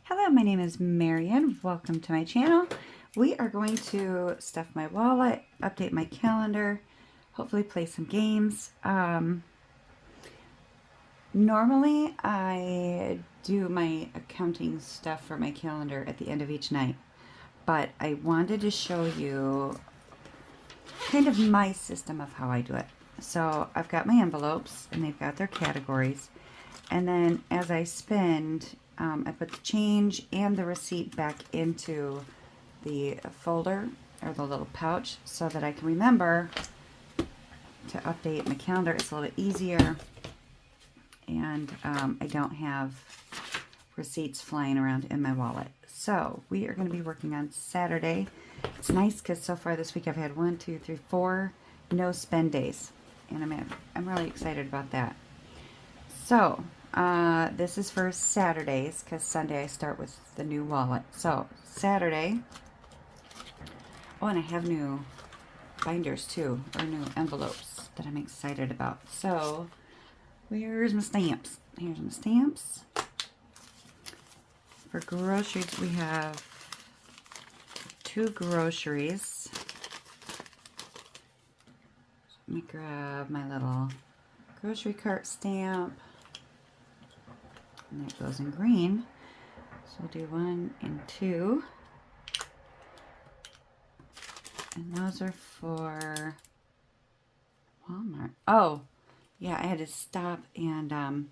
Hello, my name is Marian. Welcome to my channel. We are going to stuff my wallet, update my calendar, hopefully play some games. Normally, I do my accounting stuff for my calendar at the end of each night, but I wanted to show you kind of my system of how I do it. So I've got my envelopes, and they've got their categories, and then as I spend, I put the change and the receipt back into the folder or the little pouch so that I can remember to update my calendar. It's a little bit easier, and I don't have receipts flying around in my wallet. So we are going to be working on Saturday. It's nice because so far this week I've had 1, 2, 3, 4 no spend days, and I'm really excited about that. So this is for Saturdays because Sunday I start with the new wallet. So Saturday, oh, and I have new binders too, or new envelopes that I'm excited about. So where's my stamps? Here's my stamps. For groceries, we have 2 groceries. Let me grab my little grocery cart stamp. And that goes in green. So we'll do 1 and 2. And those are for Walmart. Oh, yeah, I had to stop and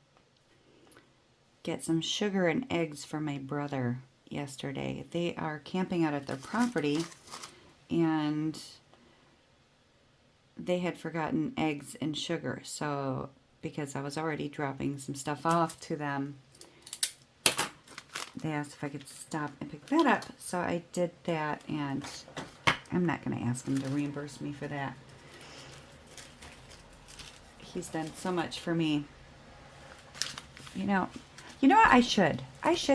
get some sugar and eggs for my brother yesterday. They are camping out at their property, and they had forgotten eggs and sugar. So because I was already dropping some stuff off to them, they asked if I could stop and pick that up. So I did that, and I'm not going to ask him to reimburse me for that. He's done so much for me. You know what? I should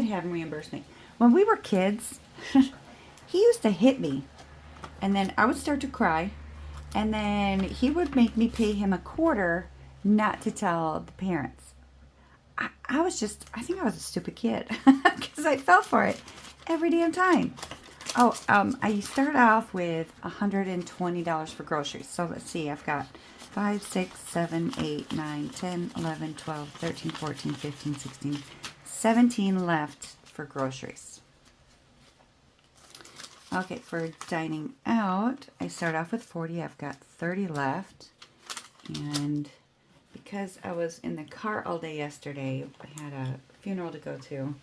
have him reimburse me. When we were kids, he used to hit me, and then I would start to cry, and then he would make me pay him $0.25 not to tell the parents. I think I was a stupid kid because I fell for it every damn time. Oh, I start off with $120 for groceries. So let's see, I've got 5, 6, 7, 8, 9, 10, 11, 12, 13, 14, 15, 16, 17 left for groceries. Okay, for dining out, I start off with 40. I've got 30 left. And because I was in the car all day yesterday, I had a funeral to go to,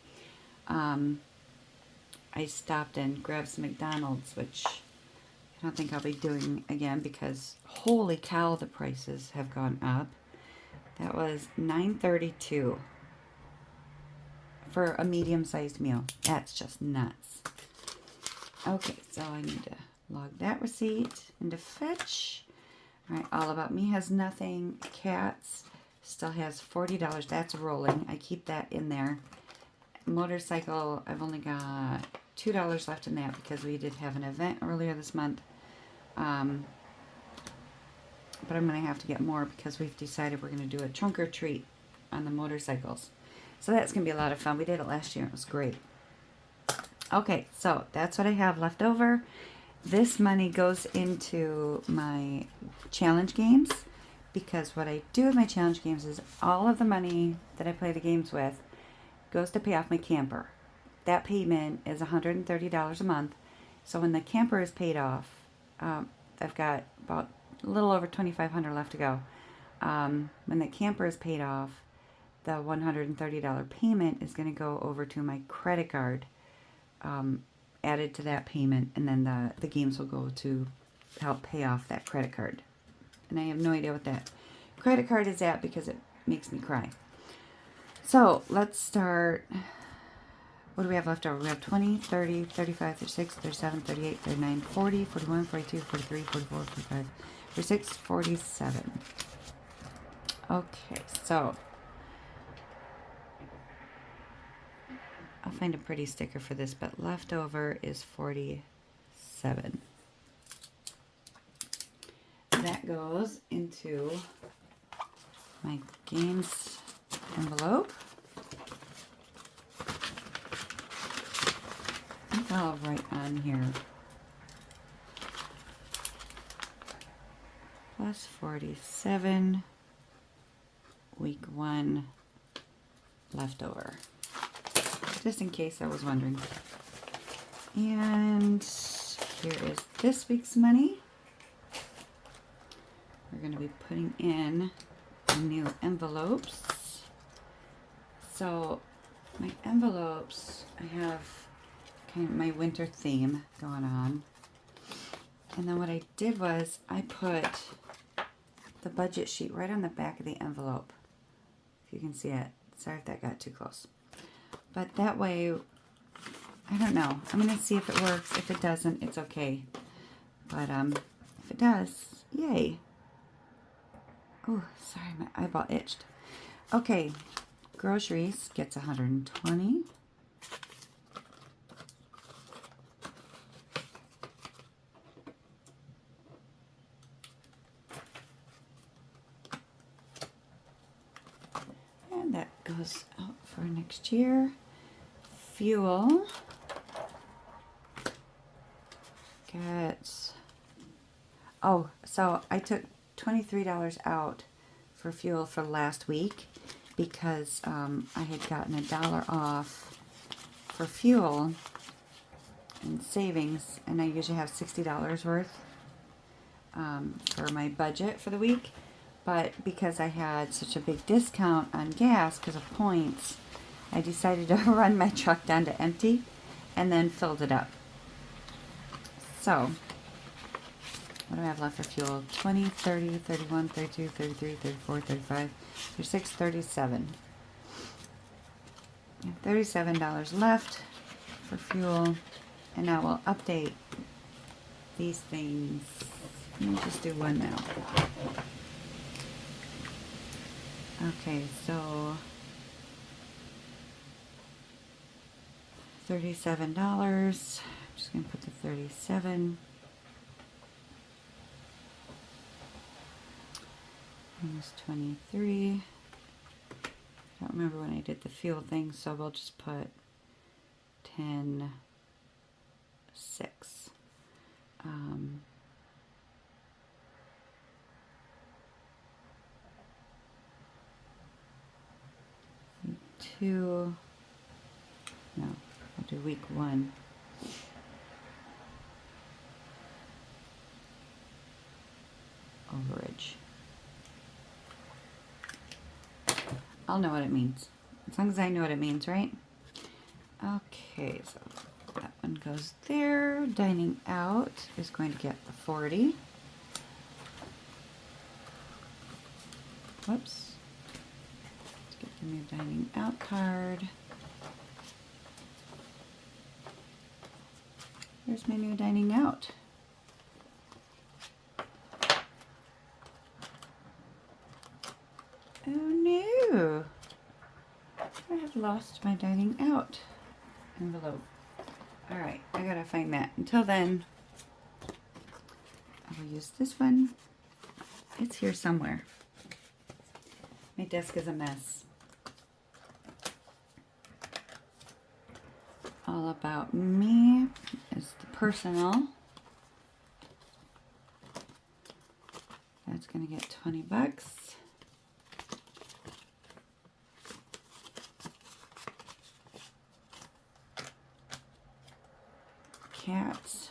I stopped and grabbed some McDonald's, which I don't think I'll be doing again because holy cow, the prices have gone up. That was $9.32 for a medium-sized meal. That's just nuts. Okay, so I need to log that receipt into Fetch. All right, All About Me has nothing. Cats still has $40. That's rolling. I keep that in there. Motorcycle, I've only got $2 left in that because we did have an event earlier this month. But I'm going to have to get more because we've decided we're going to do a trunk or treat on the motorcycles. So that's going to be a lot of fun. We did it last year. It was great. Okay, so that's what I have left over. This money goes into my challenge games because what I do with my challenge games is all of the money that I play the games with goes to pay off my camper. That payment is $130 a month. So when the camper is paid off, I've got about a little over $2,500 left to go. When the camper is paid off, the $130 payment is going to go over to my credit card, added to that payment, and then the games will go to help pay off that credit card. And I have no idea what that credit card is at because it makes me cry. So let's start. What do we have left over? We have 20, 30, 35, 36, 37, 38, 39, 40, 41, 42, 43, 44, 45, 46, 47. Okay, so I'll find a pretty sticker for this, but leftover is 47. That goes into my games envelope. think I'll write on here. Plus 47, week 1, leftover. Just in case I was wondering. And here is this week's money. We're going to be putting in the new envelopes. So my envelopes, I have kind of my winter theme going on. And then what I did was I put the budget sheet right on the back of the envelope. If you can see it. Sorry if that got too close. But that way, I don't know. I'm going to see if it works. If it doesn't, it's okay. But if it does, yay. Oh, sorry, my eyeball itched. Okay, groceries gets 120. And that goes out for next year. Fuel gets, oh, so I took $23 out for fuel for last week because I had gotten $1 off for fuel in savings, and I usually have $60 worth for my budget for the week. But because I had such a big discount on gas because of points, I decided to run my truck down to empty and then filled it up. So, what do I have left for fuel? 20, 30, 31, 32, 33, 34, 35, 36, 37. $37 left for fuel. And now we'll update these things. Let me just do one now. Okay, so $37. I'm just going to put the 37. Minus 23. I don't remember when I did the fuel thing, so we'll just put 10, 6. 2. No, I'll do week 1. Overage. I'll know what it means. As long as I know what it means, right? Okay, so that one goes there. Dining out is going to get the 40. Whoops. Let's get the new dining out card. There's my new dining out. Oh no! I have lost my dining out envelope. Alright, I gotta find that. Until then, I will use this one. It's here somewhere. My desk is a mess. All About Me is the personal. That's gonna get 20 bucks. Cats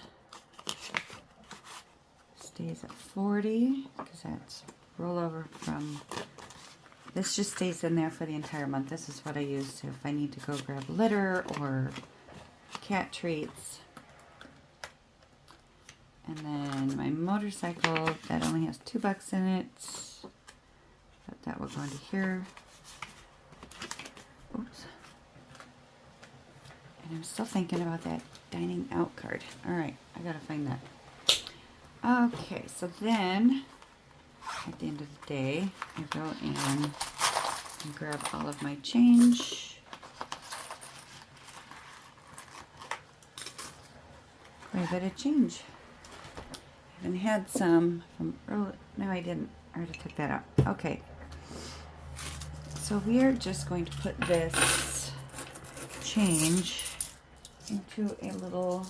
stays at 40 because that's rollover from, this just stays in there for the entire month. This is what I use if I need to go grab litter or cat treats. And then my motorcycle, that only has 2 bucks in it, but that will go into here. Oops. And I'm still thinking about that dining out card. Alright, I gotta find that. Okay, so then at the end of the day, I go in and grab all of my change. Quite a bit of change. I even had some from early. No, I didn't. I already took that out. Okay. So we are just going to put this change into a little,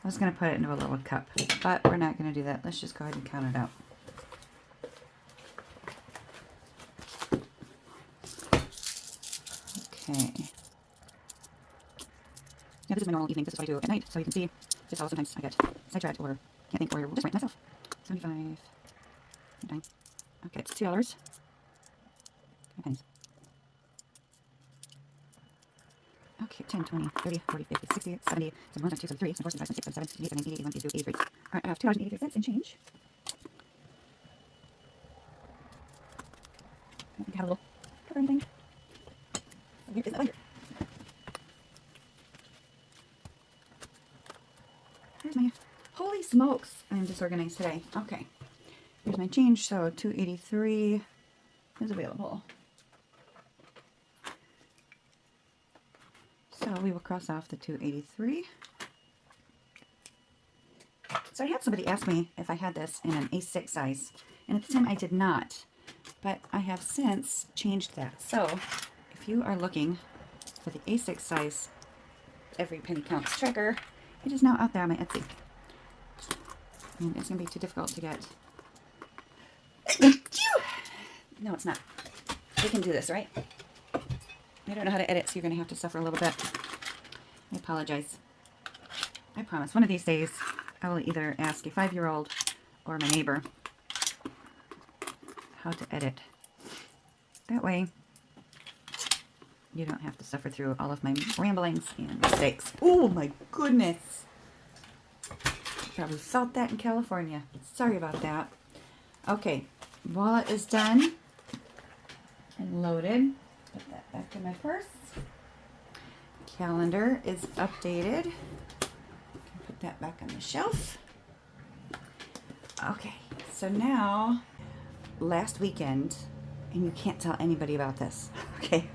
I was going to put it into a little cup, but we're not going to do that. Let's just go ahead and count it out. Okay. Yeah, this is my normal evening. This is what I do at night, so you can see just how sometimes I get sidetracked or can't think or just write myself. 75. Okay, it's $2. Pennies. Okay, 10, 20, 30, 40, 50, 60, 70, 71, 72, 73, 74, 75, 76, 77, 78, 79, 80, 81, 82, 83. Alright, I have $2.83 and change. I don't think I have a little cover or anything. So here is the binder. Here's my, holy smokes, I'm disorganized today. Okay, here's my change, so $2.83 is available. So we will cross off the $2.83. So I had somebody ask me if I had this in an A6 size, and at the time I did not, but I have since changed that. So if you are looking for the A6 size Every Penny Counts tracker, it is now out there on my Etsy. And it's going to be too difficult to get. No, it's not. We can do this, right? I don't know how to edit, so you're going to have to suffer a little bit. I apologize. I promise, one of these days, I will either ask a 5-year-old or my neighbor how to edit. That way, you don't have to suffer through all of my ramblings and mistakes. Oh my goodness! Probably felt that in California. Sorry about that. Okay, wallet is done and loaded. Put that back in my purse. Calendar is updated. Put that back on the shelf. Okay, so now, last weekend, and you can't tell anybody about this, okay?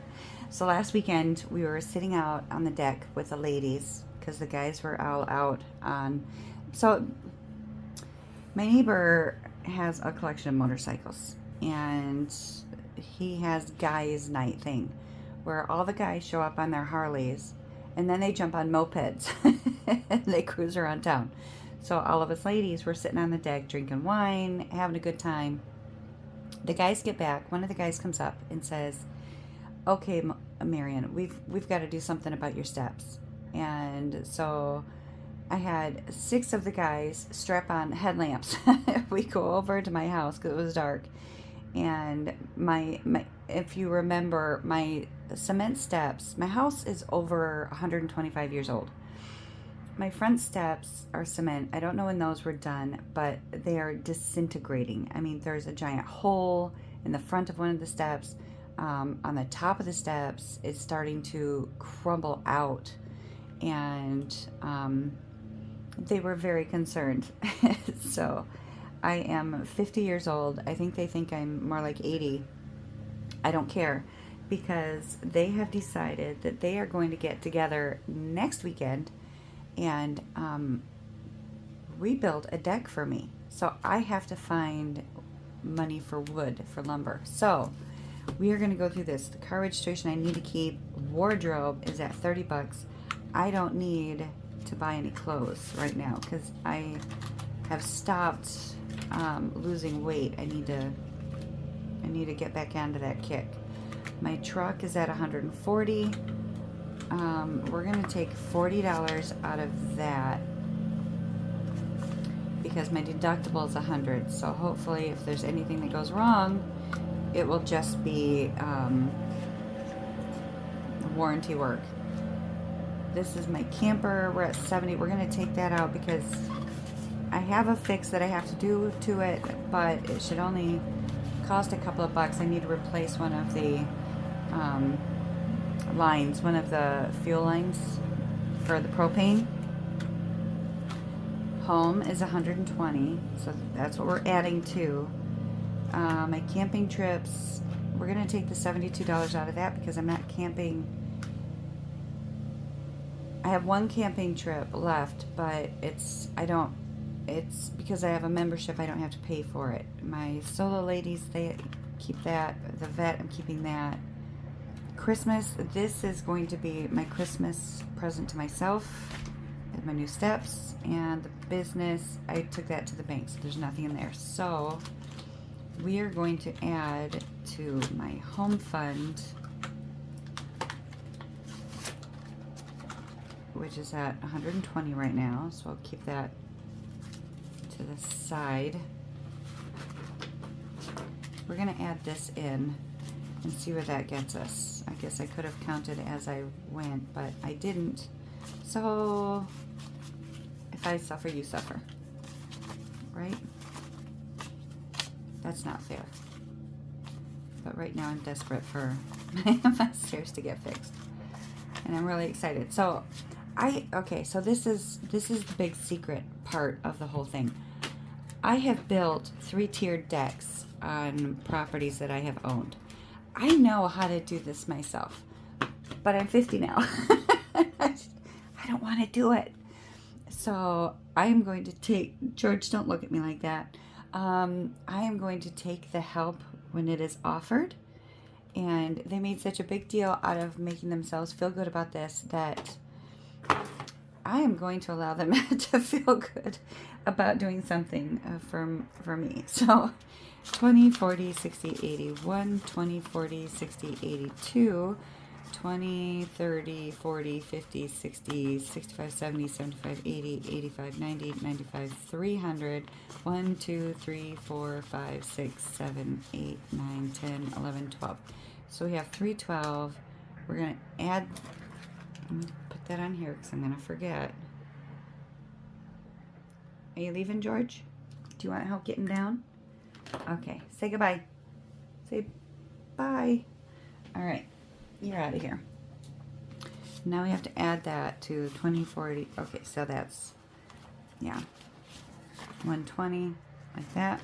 So last weekend, we were sitting out on the deck with the ladies, because the guys were all out on, so my neighbor has a collection of motorcycles, and he has guys night thing, where all the guys show up on their Harleys, and then they jump on mopeds, and they cruise around town. So all of us ladies were sitting on the deck drinking wine, having a good time. The guys get back. One of the guys comes up and says, "Okay, Marian, we've got to do something about your steps." And so I had 6 of the guys strap on headlamps. We go over to my house because it was dark, and my if you remember, my cement steps, my house is over 125 years old. My front steps are cement. I don't know when those were done, but they are disintegrating. I mean, there's a giant hole in the front of one of the steps. On the top of the steps, it's starting to crumble out. And they were very concerned. So I am 50 years old. I think I'm more like 80. I don't care, because they have decided that they are going to get together next weekend and rebuild a deck for me. So I have to find money for wood, for lumber. So we are going to go through this. The car registration I need to keep. Wardrobe is at 30 bucks. I don't need to buy any clothes right now because I have stopped losing weight. I need to get back onto that kick. My truck is at 140. We're going to take $40 out of that because my deductible is 100. So hopefully if there's anything that goes wrong, it will just be warranty work. This is my camper. We're at 70. We're going to take that out because I have a fix that I have to do to it, but it should only cost a couple of bucks. I need to replace one of the lines, one of the fuel lines for the propane. Home is 120, so that's what we're adding to. My camping trips, we're going to take the $72 out of that because I'm not camping. I have one camping trip left, but it's because I have a membership, I don't have to pay for it. My solo ladies, they keep that. The vet, I'm keeping that. Christmas, this is going to be my Christmas present to myself, and my new steps, and the business, I took that to the bank, so there's nothing in there. So we are going to add to my home fund, which is at 120 right now, so I'll keep that to the side. We're going to add this in and see where that gets us. I guess I could have counted as I went, but I didn't. So if I suffer, you suffer, right? That's not fair. But right now I'm desperate for my stairs to get fixed, and I'm really excited. So so this is the big secret part of the whole thing. I have built 3-tiered decks on properties that I have owned. I know how to do this myself, but I'm 50 now. I don't want to do it. So I am going to take, George, don't look at me like that. I am going to take the help when it is offered. And they made such a big deal out of making themselves feel good about this that I am going to allow them to feel good about doing something for me. So 20, 40, 60, 81, 20, 40, 60, 82, 20, 30, 40, 50, 60, 65, 70, 75, 80, 85, 90, 95, 300, 1, 2, 3, 4, 5, 6, 7, 8, 9, 10, 11, 12. So we have 312. We're going to add, let me put that on here because I'm going to forget. Are you leaving, George? Do you want help getting down? Okay, say goodbye. Say bye. All right, you're out of here. Now we have to add that to 2040. Okay, so that's, yeah, 120, like that.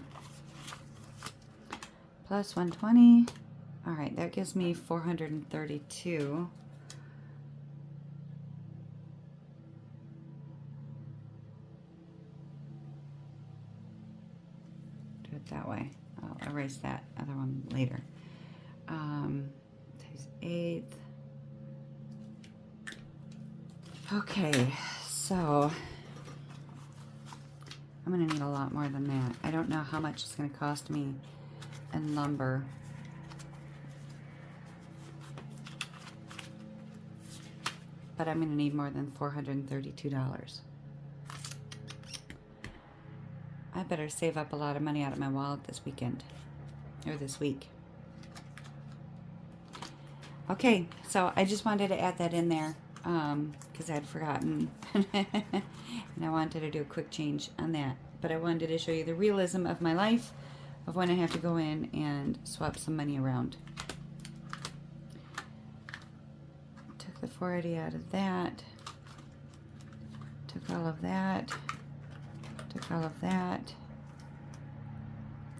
Plus 120. All right, that gives me 432. Do it that way. I'll erase that other one later. Times 8. Okay, so I'm gonna need a lot more than that. I don't know how much it's gonna cost me in lumber. But I'm gonna need more than $432. I better save up a lot of money out of my wallet this weekend, or this week. Okay, so I just wanted to add that in there because I had forgotten and I wanted to do a quick change on that. But I wanted to show you the realism of my life of when I have to go in and swap some money around. Took the 480 out of that. Took all of that. Took all of that.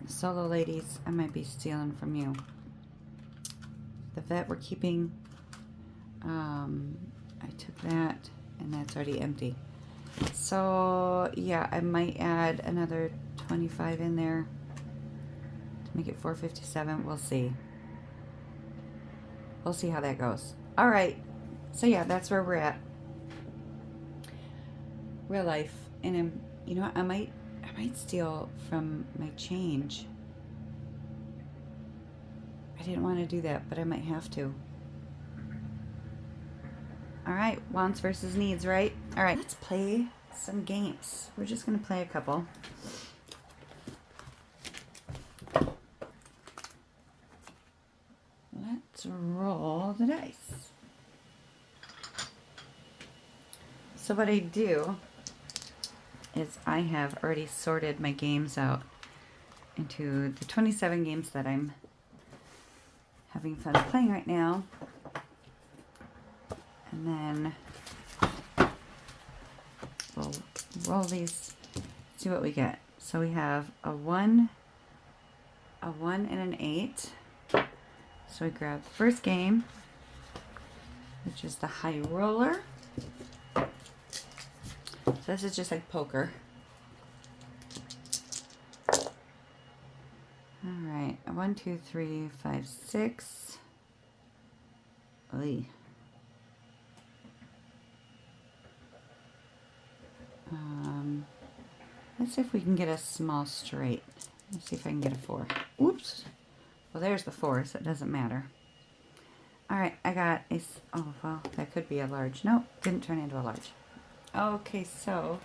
Solo ladies, I might be stealing from you. The vet we're keeping. I took that, and that's already empty. So yeah, I might add another 25 in there to make it 457. We'll see. We'll see how that goes. All right. So yeah, that's where we're at. Real life, and you know what? I might steal from my change. I didn't want to do that, but I might have to. All right, wants versus needs, right? All right, let's play some games. We're just going to play a couple. Let's roll the dice. So what I do is I have already sorted my games out into the 27 games that I'm having fun playing right now. And then we'll roll these, see what we get. So we have a 1, and an 8. So we grab the first game, which is the high roller. So this is just like poker. All right, 1, 2, 3, 5, 6. Oy. Let's see if we can get a small straight. Let's see if I can get a 4. Oops. Well, there's the 4, so it doesn't matter. All right, I got a, oh, well, that could be a large. Nope, didn't turn into a large. Okay, so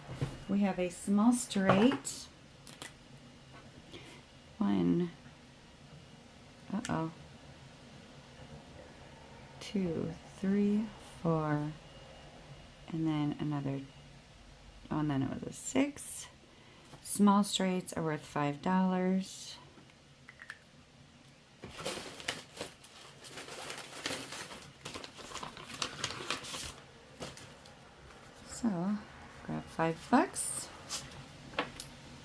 we have a small straight. 1, 2, 3, 4, and then another, oh, and then it was a 6. Small straights are worth $5. So, grab $5.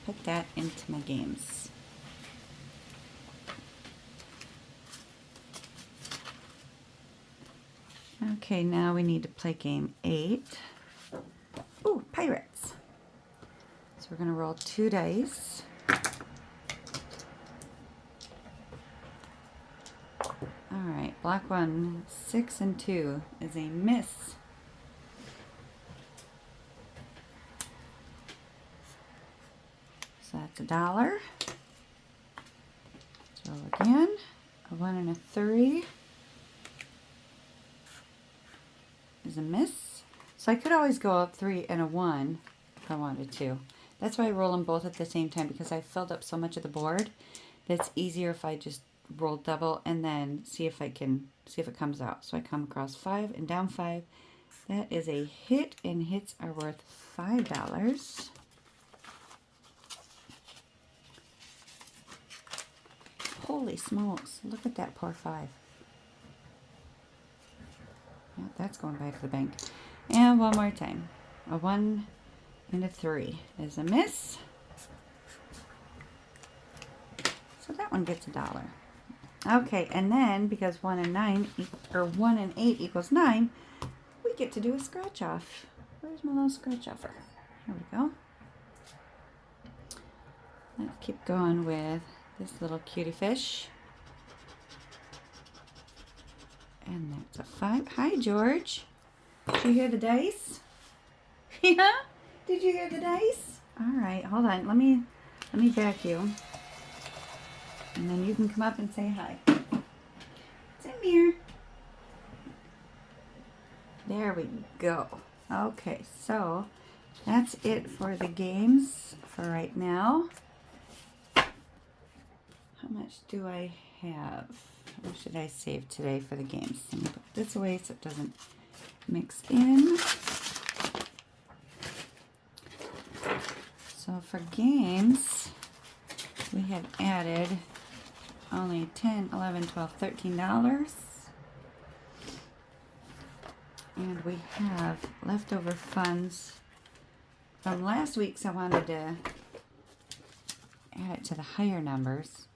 Put that into my games. Okay, now we need to play game 8. Ooh, pirates. So we're going to roll 2 dice. Alright, block 1, 6 and 2 is a miss. So that's $1. Let's roll again. A 1 and a 3 is a miss. So I could always go up 3 and a 1 if I wanted to. That's why I roll them both at the same time, because I filled up so much of the board that's easier if I just roll double and then see if it comes out. So I come across 5 and down 5. That is a hit, and hits are worth $5. Holy smokes, look at that poor 5. Yeah, that's going back to the bank. And one more time. A 1 and a 3 is a miss. So that one gets $1. Okay, and then because 1 and 8 equals 9, we get to do a scratch off. Where's my little scratch offer? Here we go. Let's keep going with this little cutie fish. And that's a 5. Hi, George. Did you hear the dice? Yeah? Did you hear the dice? All right, hold on. Let me back you. And then you can come up and say hi. It's in here. There we go. Okay, so that's it for the games for right now. How much do I have? What should I save today for the games? Let me put this away so it doesn't mix in. So for games, we have added only $10, $11, $12, $13. And we have leftover funds from last week's. I wanted to add it to the higher numbers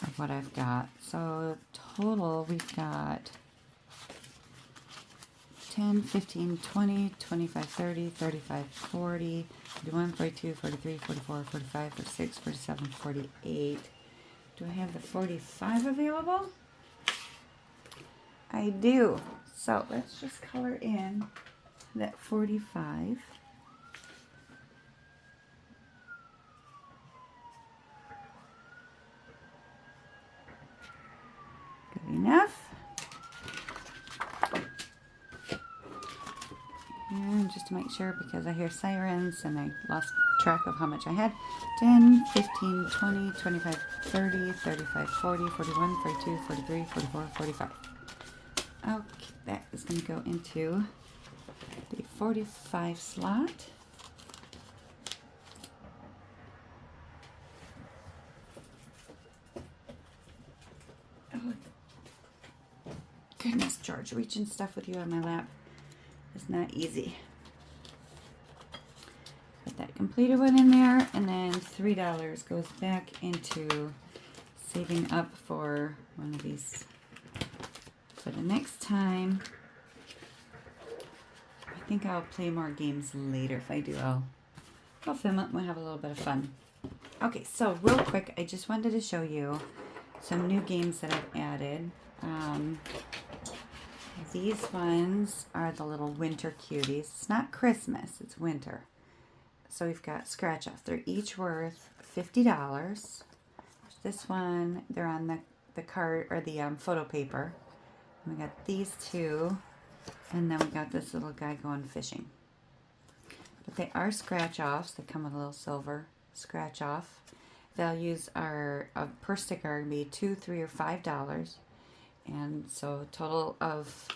of what I've got. So total, we've got 10, 15, 20, 25, 30, 35, 40, 41, 42, 43, 44, 45, 46, 47, 48. Do I have the 45 available? I do. So let's just color in that 45. Good enough. And just to make sure, because I hear sirens and I lost track of how much I had. 10, 15, 20, 25, 30, 35, 40, 41, 42, 43, 44, 45. Okay, that is going to go into the 45 slot. Oh, goodness, George, reaching stuff with you on my lap is not easy. Put that completed one in there, and then $3 goes back into saving up for one of these for the next time. I think I'll play more games later. If I do, I'll film it and we'll have a little bit of fun. Okay, so real quick, I just wanted to show you some new games that I've added. These ones are the little winter cuties. It's not Christmas, it's winter. So we've got scratch off. They're each worth $50. This one, they're on the card or the photo paper. And we got these two, and then we got this little guy going fishing. But they are scratch offs. They come with a little silver scratch off. Values are per sticker are gonna be $2, $3, or $5, and so total of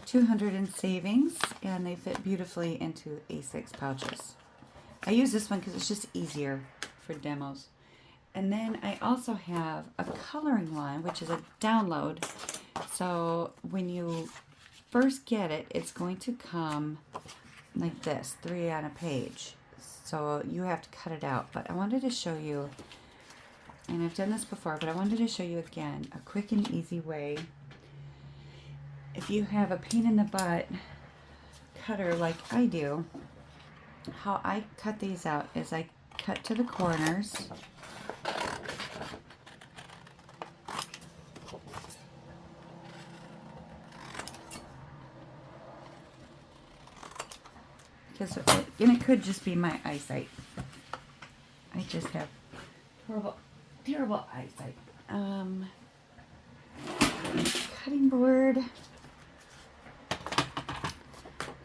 200 in savings, and they fit beautifully into A6 pouches. I use this one because it's just easier for demos. And then I also have a coloring one, which is a download. So when you first get it, it's going to come like this, 3 on a page. So you have to cut it out. But I wanted to show you, and I've done this before, but I wanted to show you again a quick and easy way. If you have a pain in the butt cutter like I do, how I cut these out is I cut to the corners. Because and it could just be my eyesight. I just have terrible eyesight. Cutting board.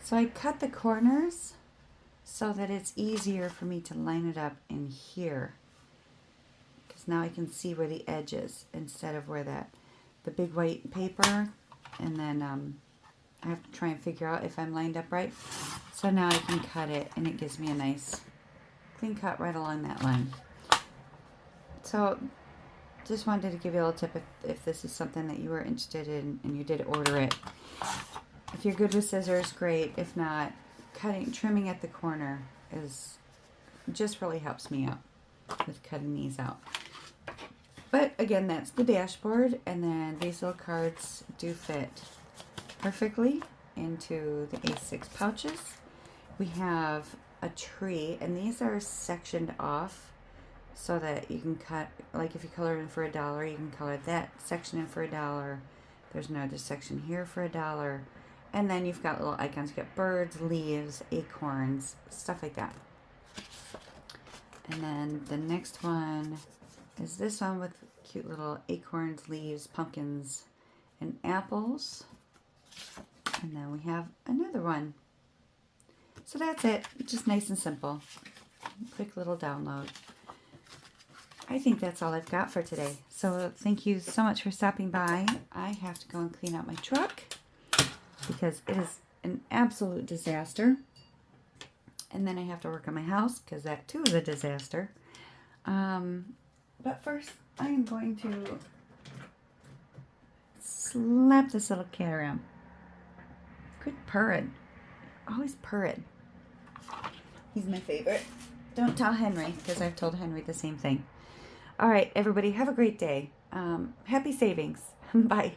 So I cut the corners so that it's easier for me to line it up in here. Because now I can see where the edge is instead of where the big white paper, and then I have to try and figure out if I'm lined up right. So now I can cut it, and it gives me a nice clean cut right along that line. So just wanted to give you a little tip if this is something that you were interested in and you did order it. If you're good with scissors, great. If not, trimming at the corner just really helps me out with cutting these out. But again, that's the dashboard, and then these little cards do fit perfectly into the A6 pouches. We have a tree, and these are sectioned off so that you can cut, like if you color in for $1, you can color that section in for $1. There's another section here for $1. And then you've got little icons. You got birds, leaves, acorns, stuff like that. And then the next one is this one with cute little acorns, leaves, pumpkins, and apples. And then we have another one. So that's it. Just nice and simple. Quick little download. I think that's all I've got for today. So thank you so much for stopping by. I have to go and clean out my truck because it is an absolute disaster. And then I have to work on my house because that too is a disaster. But first, I am going to slap this little cat around. Quit purring. Always purring. He's my favorite. Don't tell Henry, because I've told Henry the same thing. All right, everybody, have a great day. Happy savings. Bye.